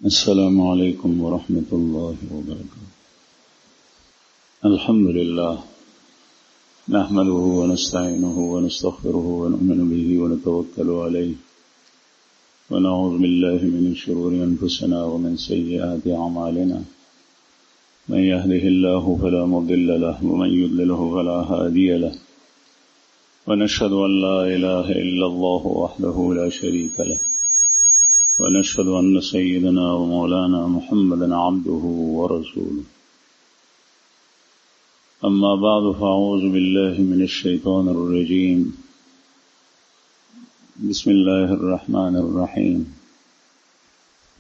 अस्सलामु अलैकुम वरहमतुल्लाहि वबरकातुहू। अल्हम्दुलिल्लाह नहमदुहु व नस्तईनुहु व नस्तगफिरुहु व नु'मिनु बिही व नतवक्कलु अलैहि व नऊज़ु बिल्लाहि मिन शुरूरि अनफुसिना व मिन सय्यिआति अमालिना। मन यहदिहिल्लाहु फला मुदिल्ल लहु व मन युद्लिलहु फला हादिय लहु व नशहदु अन ला इलाहा इल्लल्लाहु वहदहु ला शरीका लहु ونشهد أن سيدنا ومولانا محمدا عبده ورسوله أما بعد فأعوذ بالله من الشيطان الرجيم بسم الله الرحمن الرحيم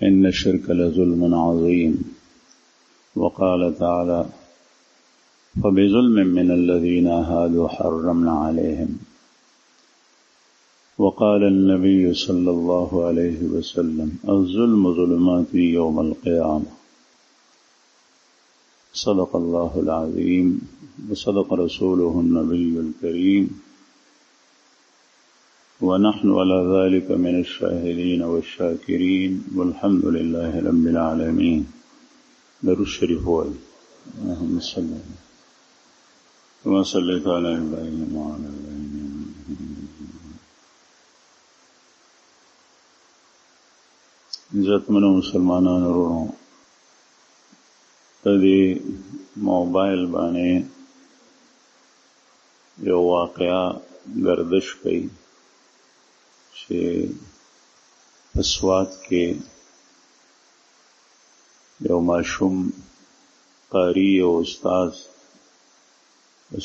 إن الشرك لظلم عظيم وقال تعالى فبظلم من الذين هادوا حرمنا عليهم وقال النبي صلى الله عليه وسلم الظلم ظلمات يوم القيامة صدق الله العظيم وصدق رسوله النبي الكريم ونحن على ذلك من الشاهدين والشاكرين والحمد لله رب العالمين. درود شریف وایي. اللهم صل كما صليت على إبراهيم وعلى آل إبراهيم. عزتمنو مسلمانانو ورونو تدی موبایل باندې یو واقعا گردش کئی چې پسوات کې یو ماشوم قاری او استاد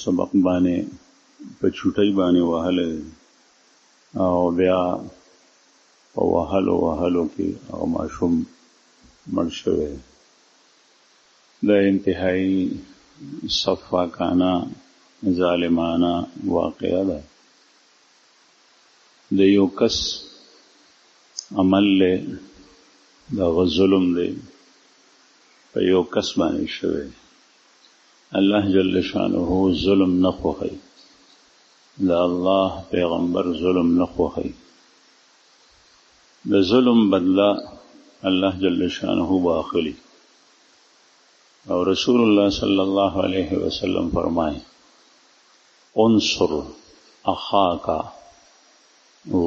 سبق باندې په چوټۍ باندې وهله او بیا وهلو کې او ماشوم مړ شوی. دا انتهایی صفاکانه ظالمانه واقعه ده. د یو کس عمل له دا ظلم دی په یو کس باندې شوی. الله جل شانه ظلم نه خوښي. دا الله پیغمبر ظلم نه خوښي. د ظلم بدلا الله جل شانه باخلی او رسول الله صلی الله علیه وسلم فرمائے انصر اخاک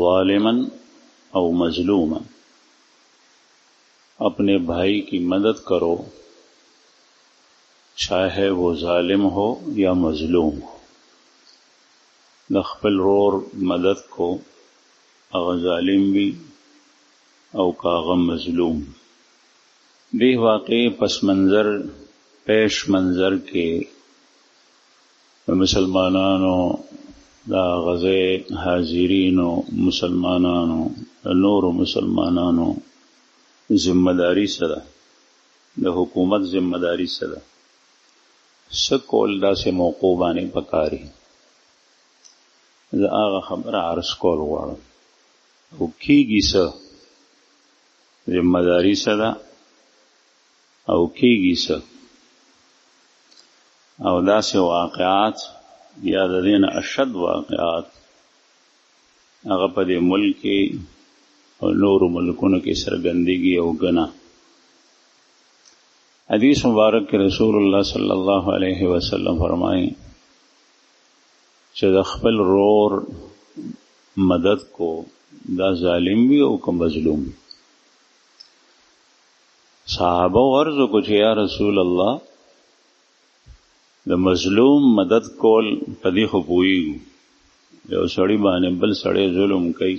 ظالما او مظلوما، اپنے بھائی کی مدد کرو چاہے وہ ظالم ہو یا مظلوم ہو. د خپل رور مدد کو اغه ظالم بھی او کاغم مظلوم. دی واقعی پس منظر پیش منظر کے مسلمانانو دا غزے حاضرینو مسلمانانو نور مسلمانانو ذمہ داری سره د حکومت ذمہ داری سره سکول دا سے موقوع باندې پکاري. دا هغه خبر عرض کول غواړم او کیږي څه ذمہ داری سره او کیږي څه او داسې واقعات یا د دین اشد واقعات هغه په دې ملک او نور ملکونو کې سرګندګي او ګنا. حدیث مبارک کې رسول الله صلی الله علیه وسلم فرمایي چې د خپل رور مدد کو دا ظالم وي او که مظلوم. صحابه ورزو کو چې یا رسول الله د مظلوم مدد کول پدې خو پوهیږو، یو سړی باندې بل سړی ظلم کوي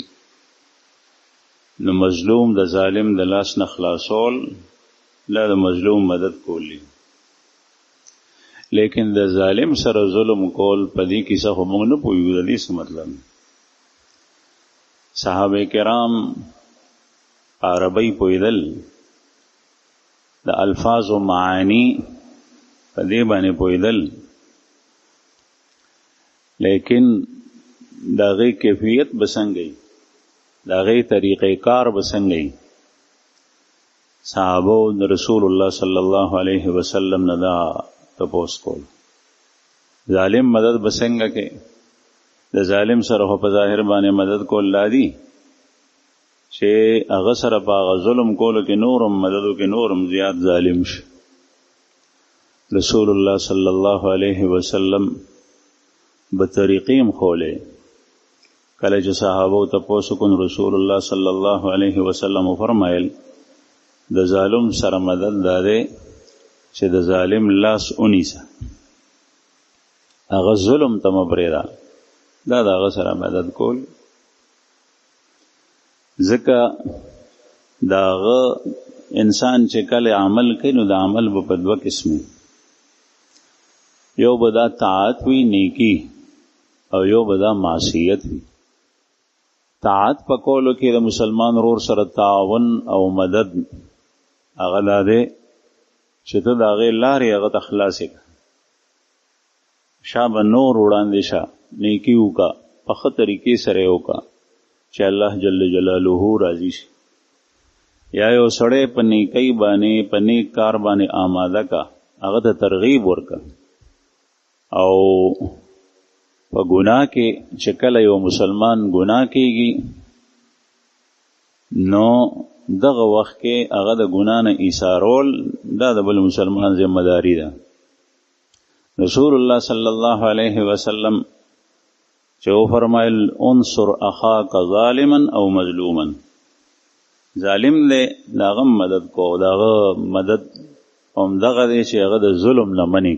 نو مظلوم د ظالم د لاس نه خلاصول لا د مظلوم مدد کولی، لیکن د ظالم سره ظلم کول پدې کیسه خو موږ نه پوهیږو. د دې څه مطلب؟ صحابه کرام عربی پوهیدل، د الفاظ و معانی په دې باندې پوهیدل، لیکن د هغې کیفیت به څنګه وي، د هغې طریقې کار به څنګه وي. صحابو د رسول الله صلی الله علیه وسلم نه دا تپوس کول، ظالم مدد به څنګه کوي. د ظالم سره خو په ظاهر باندې مدد کول لا دي، چې هغه سره په هغه ظلم کولو کې نورم مددو کې نورم زیات ظالم شي. رسول الله صلی الله علیه وسلم به طریقې خولې. کله چې صحابو تپوس کون رسول الله صلی الله علیه وسلم فرمایل د ظالم سره مدد داده چې د ظالم لاس اونیسه، هغه ظلم ته مبرېدا، دا د هغه سره مدد کول. ځکه د هغه انسان چې کله عمل کوي نو د عمل به په دوه قسمه، یو به دا طاعت وي نیکی او یو به دا معصیت وي. طاعت په کولو کې د مسلمان ورور سره تعاون او مدد هغه دا دی چې ته د هغې لارې هغه ته خلاصې کړه، شا به نور وړاندې شه، نیکي وکړه، په ښه طریقې سره یې وکړه چې الله جل جلاله راضي شي. یا یو سړی په نیکۍ باندې په نیک کار باندې آماده کا، هغه ته ترغیب ورکړه. او په ګناه کې چې کله یو مسلمان ګناه کېږي نو دغه وخت کې هغه د ګناه نه ایثارول دا د بل مسلمان ذمہ داری ده. رسول الله صلی الله علیه وسلم چې فرمایل انصر اخاک ظالما او مظلوما، ظالم دی داغه مدد کو، داغه مدد هم دغه دی چې هغه د ظلم نه منی.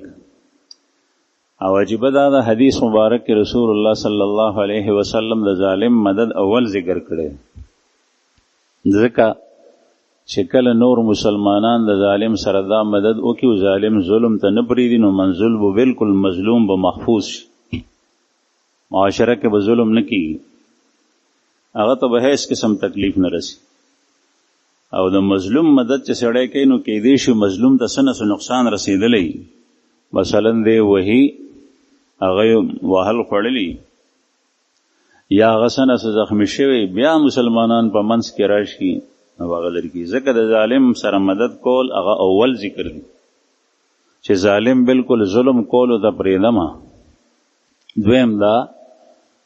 او عجیب دا د حدیث مبارک کې رسول الله صلی الله علیه وسلم د ظالم مدد اول ذکر کړي، ځکه چې کله نور مسلمانان د ظالم سره دا مدد وکړي او ظالم ظلم ته نه پرېږدي نو منزل به بالکل مظلوم به محفوظ شي، معاشره کې به ظلم نه کېږي، هغه ته به هیڅ قسم تکلیف نه رسي. او د مظلوم مدد چې سړی کوي نو کېدای شي مظلوم ته څه نه څه نقصان رسېدلی، مثلا دی وهي هغه وهل خوړلی یا هغه څه نه څه زخمي شوی، بیا مسلمانان په منځ کې راشي نو هغه لرې کړي. ځکه د ظالم سره مدد کول هغه اول ذکر دی چې ظالم بالکل ظلم کولو ته پرېږدمه. دویم دا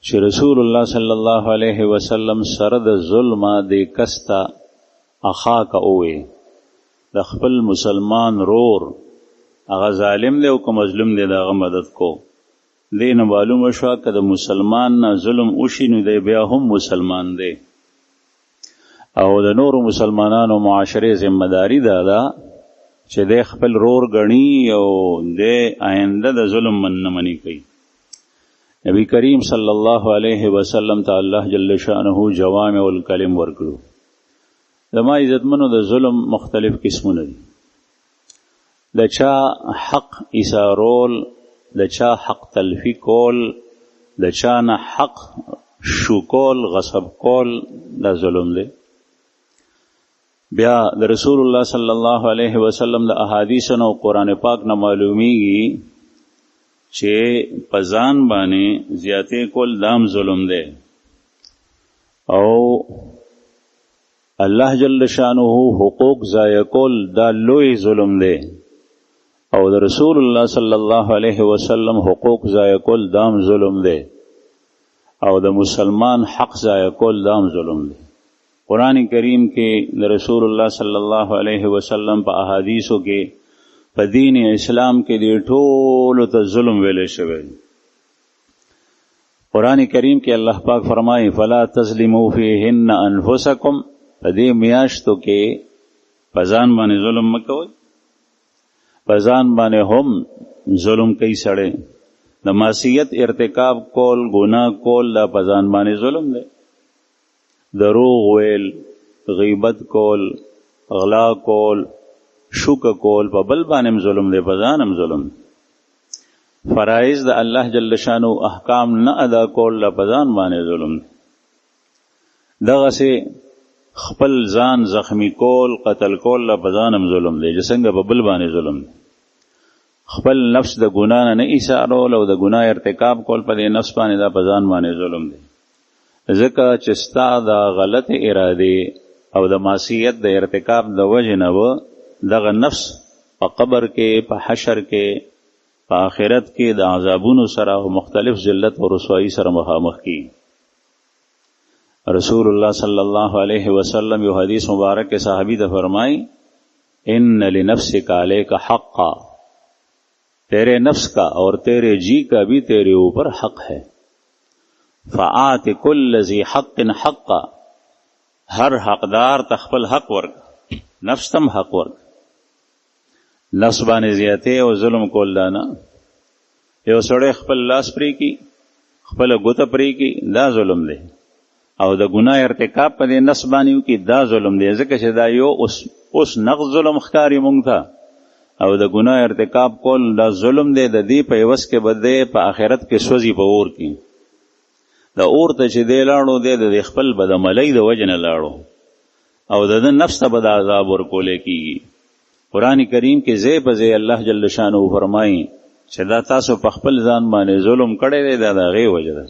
چې رسول الله صلی الله علیه وسلم سره د ظلمه د کس ته اخاک اووی، د خپل مسلمان رور هغه ظالم دی او که مظلوم دی د هغه مدد کو. دې نه معلومه شوه که د مسلمان نه ظلم وشي نو دی بیا هم مسلمان دی. او د نورو مسلمانانو معاشرې ذمه داري دا ده چې دی خپل رور ګڼي او دی آینده د ظلم نه منې کوي. نبی کریم صلی الله علیه وسلم ته الله جل شانه جوامع الکلم ورکړو. زما عزتمنو د ظلم مختلف قسمونه دي، د چا حق ایثارول، د چا حق تلفی کول، د چا نه حق شو کول، غصب کول، دا ظلم دی. بیا د رسول الله صلی الله علیه وسلم د احادیث او قرآن پاک نه معلومیږي چې په ځان باندې زیاتې کول دام ظلم دی. او الله جل شانه حقوق ضایع کول دا لوی ظلم دی. او د رسول الله صلی الله علیه وسلم حقوق ضایع کول دام ظلم دی. او د مسلمان حق ضایع کول دام ظلم دی. قرآن کریم کې د رسول الله صلی الله علیه وسلم په احادیثو کې په دین اسلام کې دی ټولو ته ظلم ویلې شوی. قرآن کریم کې الله پاک فرمایي فلا تظلموا فیهن انفسکم، په دې میاشتو کې په ځان باندې ظلم مه کوئ. په ځان باندې هم ظلم کوي سړی، د معصیت ارتکاب کول، ګناه کول، دا په ځان باندې ظلم دی. دروغ ویل، غیبت کول، غلا کول، شوک کول، په بل باندې ظلم دی، په ځان هم ظلم دی. فرایض د الله جل شانو احکام نه ادا کول، په ځان باندې ظلم دی. دغسې خپل ځان زخمی کول، قتل کول، په ځان هم ظلم دی، چې څنګه په بل باندې ظلم دی. خپل نفس د ګناه نه ایثارول او د ګناه ارتکاب کول په دې نفس باندې، دا په ځان باندې ظلم دی. ځکه چې ستا د غلط ارادې او د معصیت د ارتکاب د وجې نه به دغه نفس په قبر کې، په حشر کې، په آخرت کې د عذابونو سره او مختلف ذلت او رسوایی سره مخامخ کیږي. رسول اللہ صلی اللہ علیہ وسلم یو حدیث مبارک کے صحابی ته فرمائی ان لنفسک علیک حقا، تیرے نفس کا اور تیرے جی کا بھی تیرے اوپر حق ہے. فآت کل ذی حق حقا، ہر حقدار تخپل حق ورک، نفس تم حق ورک. نفس باندې زیاته او ظلم کول دانا، یو سړی خپل لاس پری کی، خپل ګوته پری کی، دا ظلم دی. او د ګناه ارتکاب په دې نفس باندې کی، دا ظلم دی. ځکه چې دا یو اوس نقض ظلم ښکاری مونږ ته، او د ګناه ارتکاب کول دا ظلم دی. د دې په عوض کې بده په آخرت کې سوځي په اور کې. د اور ته چې دی لاړو دی د خپل بدعملۍ د وجه نه لاړو، او د نفس ته به د عذاب ورکولی کېږي. قرآن کریم کې ځای په ځای الله جل شانه فرمایي چې دا تاسو په خپل ځان باندې ظلم کړی دی، دا د هغې وجه ده.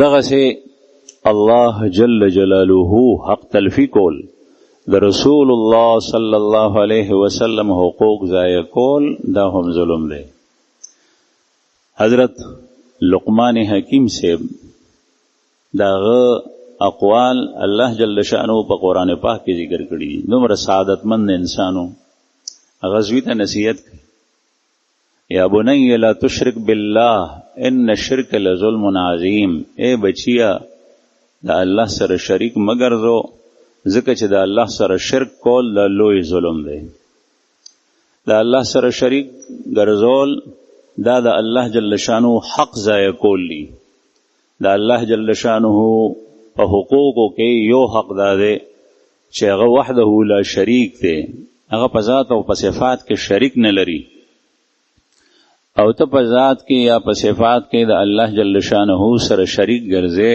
دغسې الله جل جلاله حق تلفی کول، د رسول الله صلی الله علیه وسلم حقوق ضایع کول، دا هم ظلم دی. حضرت لقمان حکیم صاحب داغه اقوال الله جل شانه په قرآن پاک کې ذکر کړي دي. دومره سعادتمند انسانو هغه زوی ته نصیحت کوي، یا بنی لا تشرک بالله ان الشرک لظلم عظیم. اے بچیا دا الله سره شریک مګرځو، ځکه چې دا الله سره شرک کول دا لوی ظلم دی. دا الله سره شریک ګرځول دا د الله جل شانه حق ضایع کول دي. دا الله جل شانه په حقوقو کې یو حق دا دی چې هغه وحده لا شریک دی، هغه په ذات او په صفات کې شریک نه لري. او ته په ذات کې یا په صفات کې د الله جل شانه سره شریک ګرځې،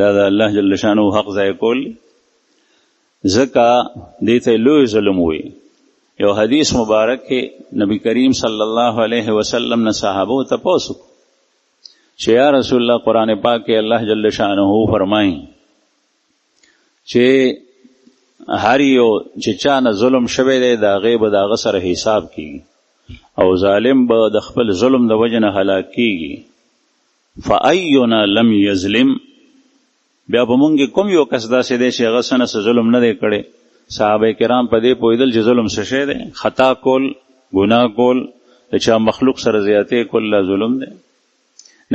دا د الله جل شانه حق ضایع کول. ځکه دې ته لوی ظلم وي. یو حدیث مبارک کې نبی کریم صلی الله علیه وسلم نه صحابو ته پوښتنه چې یا رسول الله قرآن پاک کې الله جل شانه فرمایي چې هر یو چې چا نه ظلم شوی دی د هغې به د هغه سره حساب کېږي، او ظالم به د خپل ظلم د وجه نه هلاک کېږي. فاینا لم یظلم، بیا به مونږ کوم یو کس داسې دی چې هغه څه نه ظلم نه دی کړی. صحابه کرام په دې پوهېدل چې ظلم څه شی دی، خطا کول، ګناه کول، د چا مخلوق سره زیاتې کول لا ظلم دی.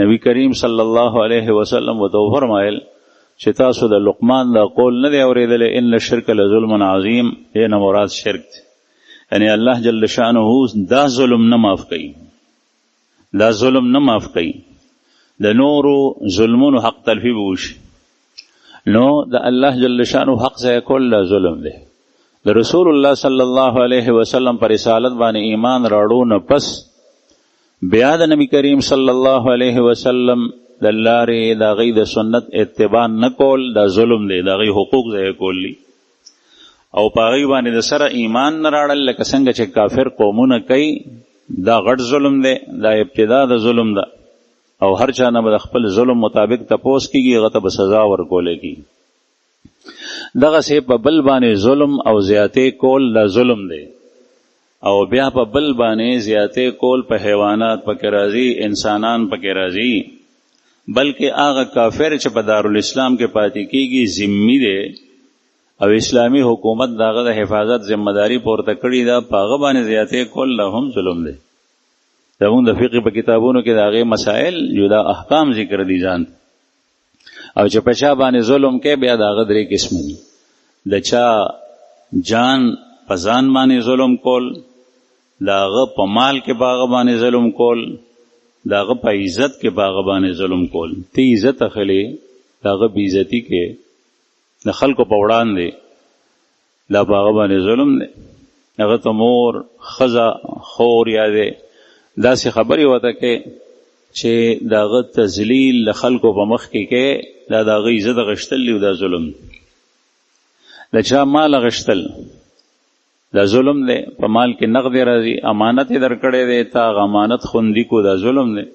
نبی کریم صلی الله علیه وسلم ورته فرمایل چې تاسو د لقمان دا قول نه دی اورېدلی ان الشرک لظلم عظیم، یې نه مراد شرک دی. یعنی الله جل شانه دا ظلم نه معاف کوي، دا ظلم نه معاف کوي. د نورو ظلمونو حق تلفی به وشي، نو د الله جل شانه حق ضایع کول لا ظلم دی. د رسول الله صلی الله علیه وسلم پر رسالت باندې ایمان راړو نه پس بیا د نبی کریم صلی الله علیه وسلم د لارې د هغې د سنت اتباع نه کول دا ظلم دی، د هغې حقوق ضایع کول دي. او په هغې باندې د سره ایمان نه راړل لکه څنګه چې کافر قومونه کوي، دا غټ ظلم دی، دا ابتدا د ظلم ده. او هر چا نه به د خپل ظلم مطابق تپوس کېږي، هغه ته به سزا ورکولی کېږي. دغسې په بل باندې ظلم او زیاتې کول دا ظلم دی. او بیا په بل باندې زیاتې کول په حیوانات پکې راځي، انسانان پکې راځي، بلکې هغه کافر چې په دارالاسلام کې پاتې کېږي ذمي دی او اسلامی حکومت داغه د حفاظت ذمہ داری پورته کړې ده، په هغه باندې زیاتې کول لا هم ظلم دی. زموږ د فقه په کتابونو کې د هغې مسائل جدا احکام ذکر دي ځان، او چې په چا باندې ظلم کې بیا د هغه درې قسمه دي. د چا جان په ځان باندې ظلم کول، د هغه په مال کې په هغه باندې ظلم کول، د هغه په عزت کې په هغه باندې ظلم کول. ته عزت اخلې، د هغه بې عزتي کې د خلکو په وړاندې دا په هغه باندې ظلم دی. هغه ته مور، ښځه، خور یادې داسې خبرې ورته کې چې د هغه تذلیل د خلکو په مخ کې کې دا د هغه عزت اخیستل دي، دا ظلم دی. د چا مال اخیستل دا ظلم دی، په مال کې نقد راځي، امانت یې درکړی دی، تا هغه امانت خوندي کو، دا ظلم دی.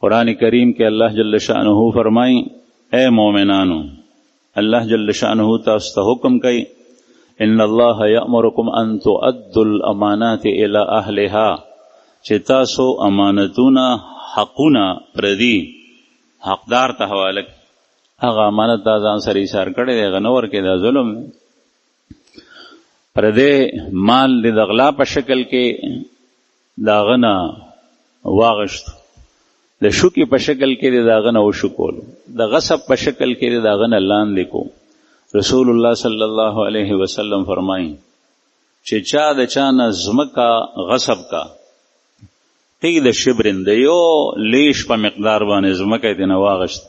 قرآن کریم کې الله جل شانه فرمایي اے مومنانو، الله جل شانه تاسو ته حکم کوي ان الله یأمرکم ان تؤدوا الامانات الی اهلها، چې تاسو امانتونه، حقونه پردي حقدار ته حواله. هغه امانت دا ځان سره ایثار کړی دی، هغه نه ورکوي، دا ظلم دی. پردی مال د غلا په شکل کې د هغه نه واغشت، د شوکې په شکل کې د هغه نه وشکول، د غصب په شکل کې د هغه نه لاندې کو. رسول الله صلی الله علیه وسلم فرمایي چې چا د چا نه ځمکه غصب کا ټیک د شبرن د یو لیش په مقدار باندې ځمکه یې نه واغشت،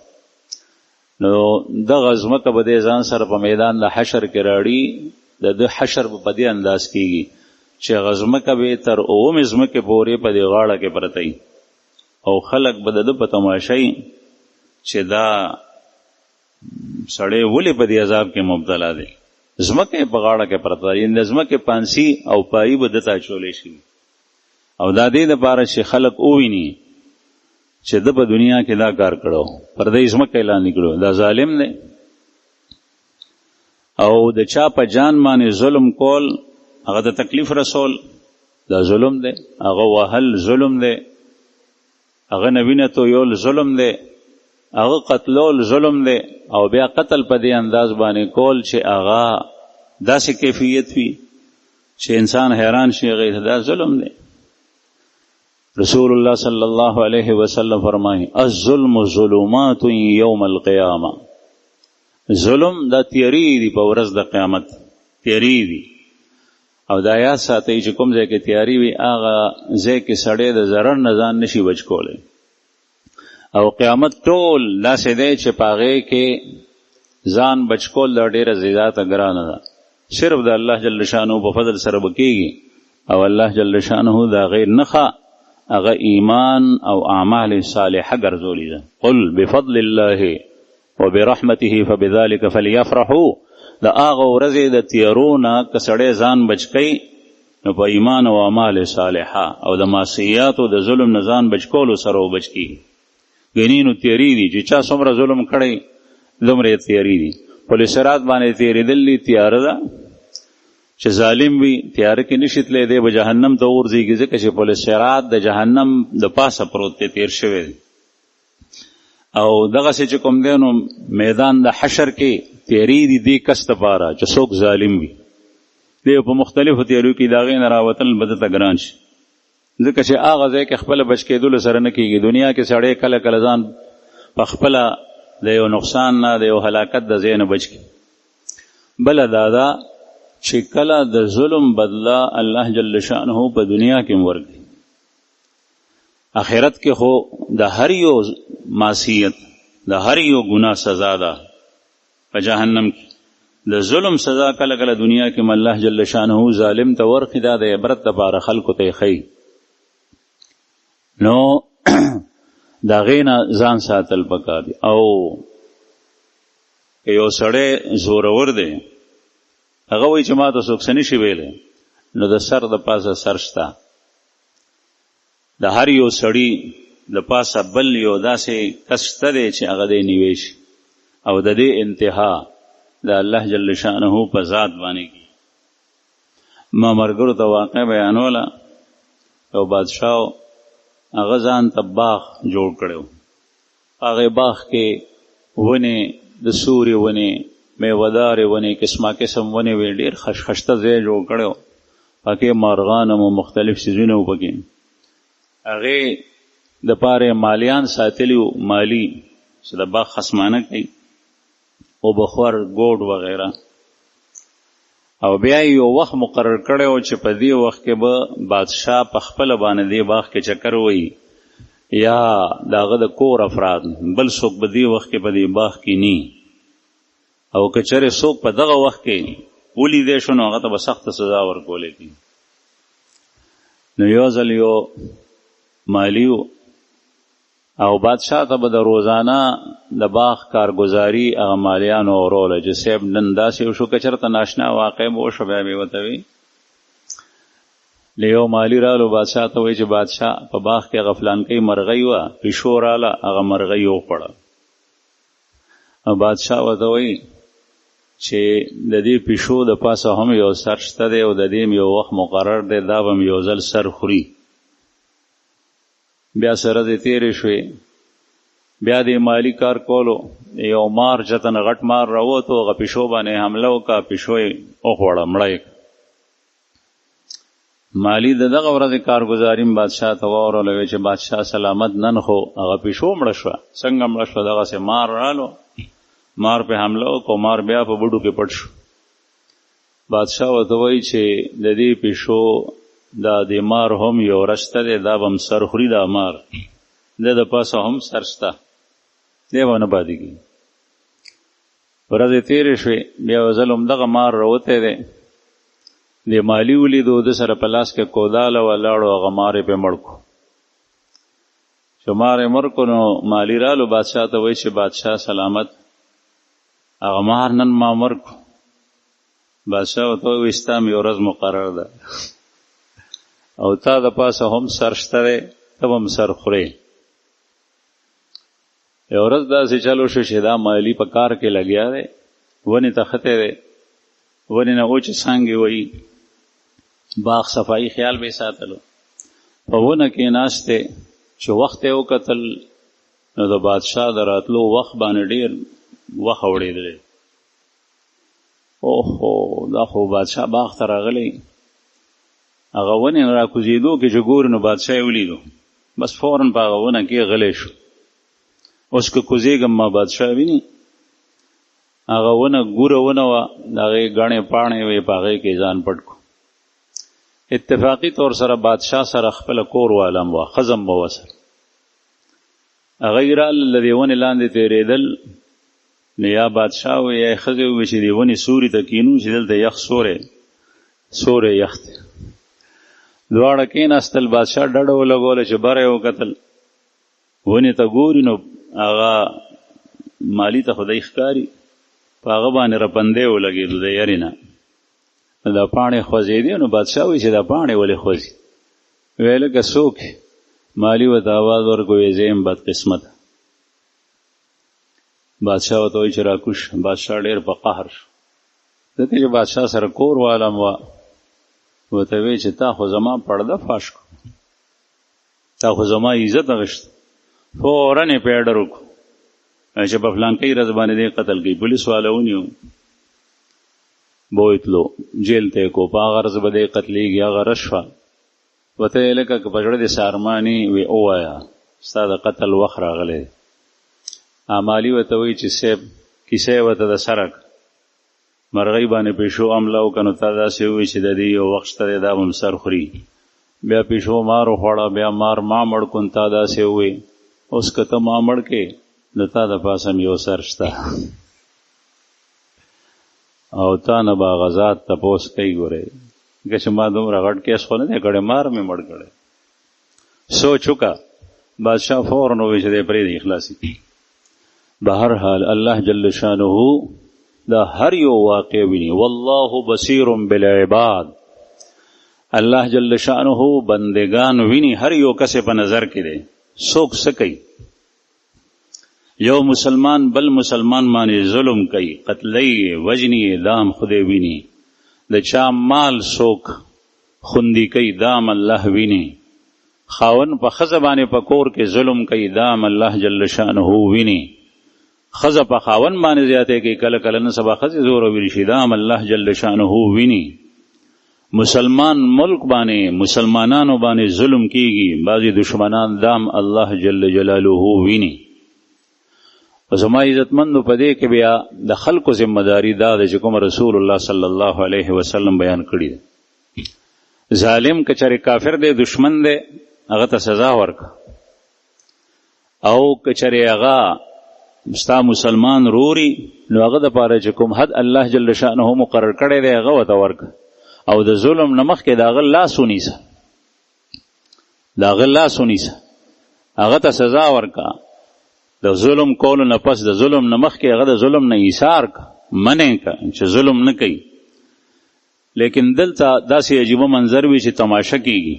نو دغه ځمکه به د ځان سره په میدان د حشر کې راړي، د حشر په دې انداز کېږي چې هغه ځمکه به تر اومې ځمکې پورې په دې غاړه کې پرته وي، او خلک به د ده په تماشا چې دا سړی ولې په دې عذاب کې مبتلا دی، ځمکه په غاړه کې پرته ده، د ځمکې پانسي او پایي به دته اچولی شي. او دا دې دپاره چې خلک وویني چې ده په دنیا کې دا کار کړو، پر دې ځمکه اعلان کړو، دا ظالم دی. او د چا په جان باندې ظلم کول، هغه د تکلیف رسول، دا ظلم دی. هغه وهل ظلم دی، هغه نوینه تویول ظلم دی، هغه قتلول ظلم دی. او بیا قتل په دې انداز باندې کول چې هغه داسې کیفیت وي چې انسان حیران شي، هغه دا ظلم دی. رسول الله صلی الله علیه وسلم فرمایي الظلم ظلمات یوم القیامه، ظلم دا تیری دی په ورځ د قیامت، تیری دی. او دا یاد ساتئ چې کوم ځای کې تیاری وي هغه ځای کې سړی د ضرر نه ځان نشي بچ کولی. او قیامت ټول داسې دی چې په هغې کې ځان بچ کول دا ډېره زیاته ګرانه ده، صرف د الله جل شانه په فضل سره به کېږي. او الله جل شانه د هغې نښه هغه ایمان او اعمال صالحه ګرځولي ده. قل بفضل الله وبرحمته فبذلك فليفرحوا. د هغه ورځې د تیارو نه که سړی ځان بچ کوي نو په ایمان او اعمال صالحه او د معصیاتو د ظلم نه ځان بچ کولو سره وبچ کېږي. ګنې نو تیاري دي چې چا څومره ظلم کړی دومره یې تیاري دي. پل صراط باندې تېرېدل دي تیاره ده، چې ظالم وي تیاره کې نشي تللی، دی به جهنم ته وغورځېږي، ځکه چې پل صراط د جهنم د پاسه پروت دی، تیر شوی دی. او دغسې چې کوم دی نو میدان د حشر کې تیاری دي دې کس دپاره چې څوک ظالم وي، دی په مختلفو تیاریو کې د هغې نه راوتل به دته ګران شي، ځکه چې هغه ځای کې خپله بچ کېدلو سره نه کېږي. دنیا کې سړی کله کله ځان په خپله د یو نقصان نه د یو هلاکت د ځای نه بچ کړي. بله دا ده چې کله د ظلم بدله الله جل شانه په دنیا کې ورکړي، آخرت کې خو د هر یو معصیت د هر یو ګناه سزا ده. په جهنم کې د ظلم سزا کله کله دنیا کې الله جل شانه ظالم ته ورکړي، دا د عبرت دپاره خلکو ته یې ښیي. نو د هغې نه ځان ساتل پکار دي. او که یو سړی زورور دی، هغه وایي چې ما ته څوک څه نشي ویلی، نو د سر د پاسه سر شته، د هر یو سړي د پاسه بل یو داسې کس شته دی چې هغه دی نیوی شي. او د دې انتها د الله جل شانه په ذات باندې کی. ما مرګرو ته واقع بیانوله، یو بادشاه هغه ځان ته باغ جوړ کړی و، هغې باغ کې ونې د سورې ونې، میوهدارې ونې، قسمه قسم ونې وې، ډېر خشخشته ځای جوړ کړی و، پکې مارغان او مختلف څیزونه و پکې. هغې دپاره مالیان ساتلي وو، مالی چې د باغ خصمانه کوي، او بخور ګوډ وغیره. او بیا یو وخت مقرر کړی و چې په دې وخت کې به بادشاه په خپله باندې دې باغ کې چکر وهي، یا د هغه د کور افراد، بل څوک به دې وخت کې په دې باغ کې نی. او که چېرې څوک په دغه وخت کې ولیدی شو نو هغه ته به سخته سزا ورکولی کېږي. نو یو ځل یو مالی او بادشاه ته به د روزانه د باغ کارګزاري هغه مالیانو اوروله چې صاحب نن داسې وشو، که چېرته ناشنا واقع به وشو بیا به یې ورته وي. له یو مالی رالو بادشاه ته وایي چې بادشاه په باغ کې هغه فلانکۍ مرغۍ وه، پیشو راله هغه مرغۍ وخوړه. او بادشاه ورته وایي چې د دې پیشو د پاسه هم یو سر شته دی او د دې یو وخت مقرر دی، دا به یو ځل سر خوري. بیا سره دې تېرې شوې، بیا د مالی کار کولو یو مار چتن غټ مار راووتو هغه پیشو باندې حمله وکړه پیشو یې وخوړه مړه یې مالی د دغه ورځې کارګزاریم بادشاه ته واوروله وی چې بادشاه سلامت نن خو هغه پیشو مړه شوه څنګه مړه شوه دغسې مار رالو مار پې حمله وکړو مار بیا په بډو کې پټ شو بادشاه ورته وایي چې د دې پیشو دا د مار هم یو رشته دی دا به هم سر خوري دا مار د د پاسه هم سر شته دی به نه پاتې کېږي ورځې تېرې شوې بیا یو ځل همدغه مار راوتی دی د مالی ولیدو د سره په لاس کې کوداله ولاړو هغه مار یې پې مړ کړو چې مار یې مړ کړو نو مالی رالو بادشاه ته وایي چې بادشاه سلامت هغه مار نن ما مړ کړو بادشاه ورته وایي ستا مې یو ورځ مقرر ده او تا د پاسه هم سر شته دی ته به هم سر خورې یو ورځ داسې چلو شو چې دا مالی په کار کې لګیا دی ونې ته ختې دی ونې نه اوچې څانګې وهي باغ صفایي خیال به یې ساتلو په ونه کې ناست دی چې وخت یې وکتل نو د بادشاه د راتلو وخت باندې ډېر وخت اوړېدلی اوهو دا خو بادشاه باغ ته راغلی هغه ونې را کوزېدو کې چې ګوري نو بادشاه یې ولیدو بس فوراً په هغه ونه کې غلی شو اوس که کوزېږم ما بادشاه ویني هغه ونه ګوره ونه وه د هغې ګڼې پاڼې وې په هغې کې ځان پټ کړو اتفاقي طور سره بادشاه سره خپله کور والم وه ښځم به وسره هغه یې راله له دې ونې لاندې تېرېدل نو یا بادشاه وی یا ښځې وویل چې دې ونې سوري ته کینو چې دلته یخ سوری یخ دی دواړه کېناستل بادشاه ډډه ولګوله چې بره یې وکتل ونې ته ګوري نو هغه مالی ته خدای ښکاري په هغه باندې رپندې ولګېدو د یارې نه دا پاڼې خوځېدې نو بادشاه وایي چې دا پاڼې ولې خوځي ویې لکه څوک مالی ورته آواز ورکړو زه یم بدقسمته بادشاه ورته وایي چې راکوش بادشاه ډېر په قهر شو ځکه چې بادشاه سره کور والم وه ورته وایي چې تا خو زما پرده فاش کړو تا خو زما عزت اخیسته فوراً یې په اډر وکړو چې په فلانکۍ ورځ باندې دې قتل کړي پولیس والا ونیو بوتلو جیل ته یې کو په هغه ورځ به دې قتلېږي هغه ورځ شوه ورته یې لکه که په زړه دې سارماني وی ووایه ستا د قتل وخت راغلی دی مالي ورته وایي چې صاحب کیسه یې ورته د سره مرغۍ باندې پیشو حمله وکړه نو تا داسې ووایي چې د دې یو وخت شته دی دا به هم سر خوري بیا پیشو مار وخوړه بیا مار ما مړ کړو تا داسې ووایي اوس که ته ما مړ کې د تا د پاسه م یو سر شته او تا نه به هغه ذات تپوس کوي ګورئ که چې ما دومره غټ کیس خو نه دی کړی مار مې مړ کړی سوچ وکړه بادشاه فوراً ووایي چې دی پرېږدئ اخلاصي بهر حال الله جل شانه دا هر یو واقع ویني والله بصیر بالعباد الله جل شانه بندگان ویني هر یو کس په نظر کې دی څوک څه کوي یو مسلمان بل مسلمان باندې ظلم کوي قتلی وجنی دام خدای ویني د چا مال څوک خوندي کوي دام الله ویني خاون په ښځه باندې په کور کې ظلم کوي دام الله جل شانه ویني ښځه په خاون باندې زیاتی کوي کله کله نه سبا ښځې زوروي شي دام الله جل شانه ویني مسلمان ملک باندې مسلمانانو باندې ظلم کیږي بعضې دشمنان دام الله جل جلاله ویني زما عزتمندو په دې کې بیا د خلکو ذمہداري دا ده چې کوم رسول الله صلی الله علیه وسلم بیان کړي ده ظالم که چېرې کافر دی دشمن دی هغه ته سزا ورکړه او که چېرې هغه ستا مسلمان روري نو هغه دپاره چې کوم حد الله جل شانه مقرر کړی دی هغه ورته ورکړه او د ظلم نه مخکې د هغه لاس ونیسه هغه ته سزا ورکړه د ظلم کولو نه پس د ظلم نه مخکې هغه د ظلم نه ایثار که منع که چې ظلم نه کوي لیکن دلته داسې عجیبه منظر وي چې تماشه کیږي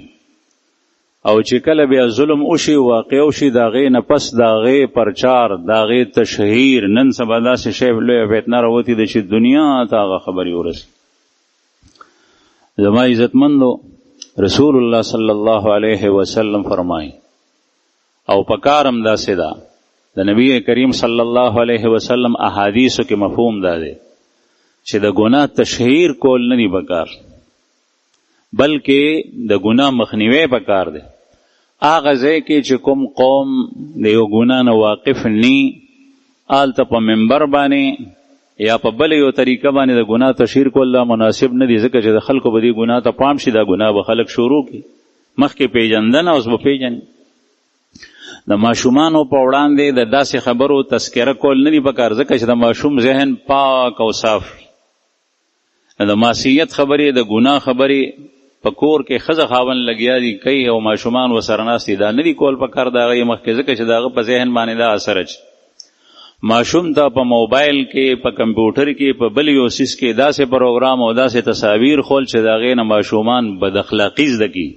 او چې کله بیا ظلم وشي واقع وشي د هغې نه پس د هغې پرچار د هغې تشهیر نن سبا داسې شی لویه فتنه راوتې ده چې دنیا ته هغه خبرې ورسي زما عزتمندو رسول الله صلی الله علیه وسلم فرمایي او پکارم داسې ده د نبی کریم صلی الله علیه وسلم احادیثو کې مفهوم دا دی چې د ګناه تشهیر کول نه دی پکار، بلکې د ګناه مخنیوی پکار دی. هغه ځای کې چې کوم قوم د یو ګناه نه واقف نی، هلته په منبر باندې یا په بل یو طریقه باندې د ګناه تشهیر کول دا مناسب نه دی، ځکه چې د خلکو به دې ګناه ته پام شي، دا ګناه به خلک شروع کړي. مخکې پیژندنه اوس به پیژني. د ماشومانو په وړاندې د داسې خبرو تذکره کول نه دي پکار، ځکه چې د ماشوم ذهن پاک او صاف وي. د معصیت خبرې، د ګناه خبرې په کور کې ښځه خاوند لګیا دي کوي او ماشومان ورسره ناست دي، دا نه دي کول پکار د هغې مخکې، ځکه چې د هغه په ذهن باندې دا اثر اچي. ماشوم ته په موبایل کې، په کمپیوټر کې، په بل یو څیز کې داسې پروګرام او داسې تصاویر خول چې د هغې نه ماشومان بد اخلاقي زده کړي،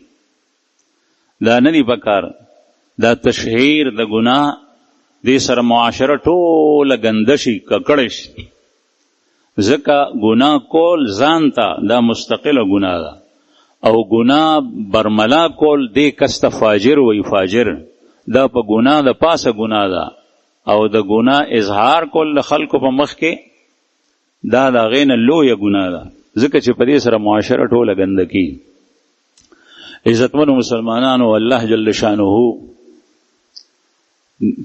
دا نه دي پکار. دا تشهیر د ګناه دې سره معاشره ټوله ګنده شي، ککړه شي، ځکه ګناه کول ځان ته دا مستقله ګناه ده، او ګناه برملا کول دې کس ته فاجر وي. فاجر دا په ګناه د پاسه ګناه ده، او د ګناه اظهار کول د خلکو په مخ کې دا د هغې نه لویه ګناه ده، ځکه چې په دې سره معاشره ټوله ګنده کېږي. عزتمنو مسلمانانو، الله جل شانه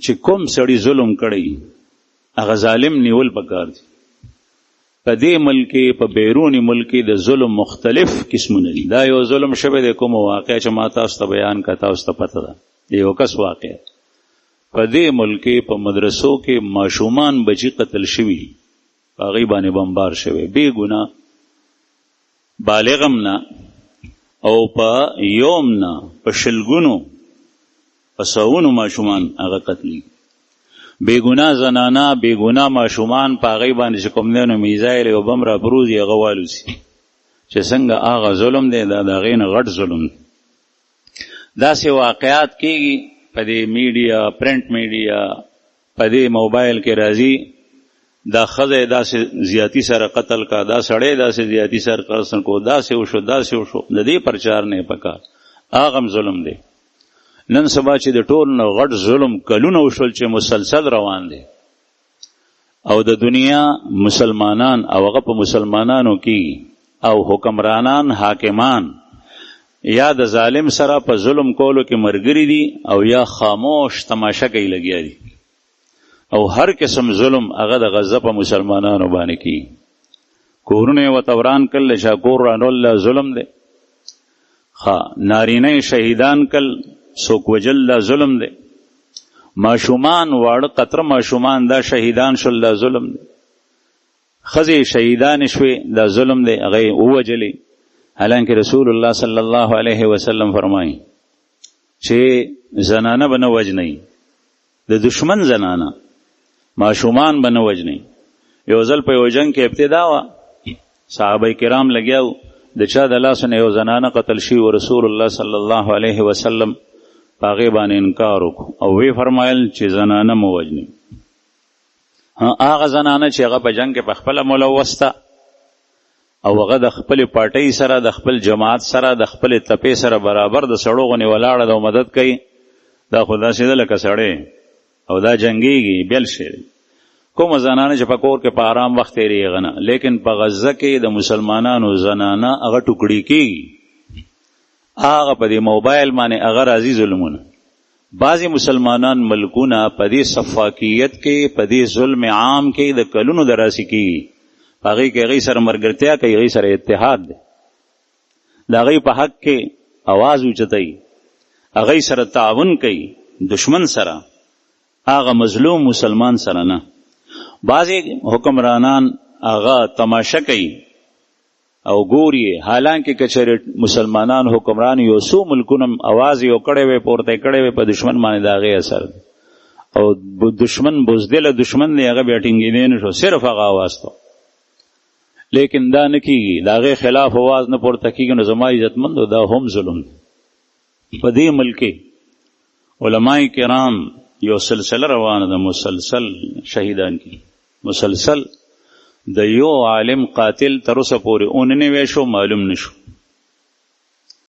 چې کوم سړي ظلم کړی هغه ظالم نیول پکار دي. په دې ملک کې، په بیرونی ملک کې د ظلم مختلف قسمونه دي. دا یو ظلم شوی دی، کوم واقع چې ما تاسو ته بیان کړه، تاسو ته پته ده، یو کس واقع په دې ملک کې په مدرسو کې ماشومان بچي قتل شوي، په هغې باندې بمبار شوی، بې ګناه، بالغم نه او په یوم نه په شلګونو په سوونو ماشومان هغه قتلي. بې ګناه زنانه، بې ګناه ماشومان په هغې باندې چې کوم دی نو میزایل او بم را پروزي، هغه والوسي. چې څنګه هغه ظلم دی، دا د هغې نه غټ ظلم دی. داسې واقعات کېږي په دې میډیا، پرنټ میډیا، په دې موبایل کې راځي، دا ښځه داسې زیاتی سره قتل کا، دا سړی داسې زیاتی سره قتل کو، داسې وشو، داسې وشو. د دې پرچار نه پکار، هغه هم ظلم دی. نن سبا چې د ټول نه غټ ظلم کلونه وشول چې مسلسل روان دی، او د دنیا مسلمانان او هغه په مسلمانانو کې او حکمرانان، حاکمان یا د ظالم سره په ظلم کولو کې مرګري دي، او یا خاموش تماشه کوي لګیا دي، او هر قسم ظلم هغه د غزه په مسلمانانو باندې کی. کورونه ورته وران کړل، شاکور رانول ظلم دی. نارینه شهیدان کړل، څوک وجل دا ظلم دی. ماشومان، واړه قطره ماشومان دا شهیدان شول، دا ظلم دی. ښځې شهیدان شوې، دا ظلم دی، هغه ووجلې. حالانکه رسول الله صلی الله علیه وسلم فرمایي چې زنانه به نه وجنئ، د دشمن زنانه، ماشومان به نه وجنئ. یو ځل په یو جنګ کې ابتدا وه، صحابه کرام لګیا د چا د لاسه نه یو زنانه قتل شي، او رسول الله صلی الله علیه وسلم په هغې باندې انکار وکړو او وی فرمایل چې زنانه مه وجنئ. هغه زنانه چې هغه په جنګ کې په خپله ملوث ده، او هغه د خپل پارټۍ سره، د خپل جماعت سره، د خپل تپې سره برابر د سړو غونې ولاړه ده او مدد کوي، دا خو داسې ده لکه سړی، او دا جنګېږي، بیل شی دی. کومه زنانه چې په کور کې په آرام وخت تېرېږي نه، لیکن په غزه کې د مسلمانانو زنانه هغه ټوکړي کېږي، هغه په دې موبایل باندې هغه راځي ظلمونه. بعضې مسلمانان ملکونه په دې صفاکیت کې، په دې ظلم عام کې د کلونو دراسي کېږي، هغې کې هغې سره ملګرتیا کوي، هغې سره اتحاد دی، د هغې په حق کې اواز اوچتوي، هغې سره تعاون کوي، دشمن سره، هغه مظلوم مسلمان سره نه. بعضې حکمرانان هغه تماشه کوي او ګوري، حالانکه که چېرې مسلمانان حکمران یو څو ملکونه اواز یو کړی وی، پورته کړی وی، په دشمن باندې د هغې اثر دی، او دشمن بزدله دشمن دی، هغه بیا ټینګېدی نه شو، صرف هغه اواز ته. لیکن دا نه کېږي، د هغې خلاف اواز نه پورته کېږي، نو زما عزتمندو دا هم ظلم دی. په دې ملک کې علماء کرام یو سلسله روانه ده، مسلسل شهیدان کی، مسلسل د یو عالم قاتل تر اوسه پورې 19 شو معلوم نشو.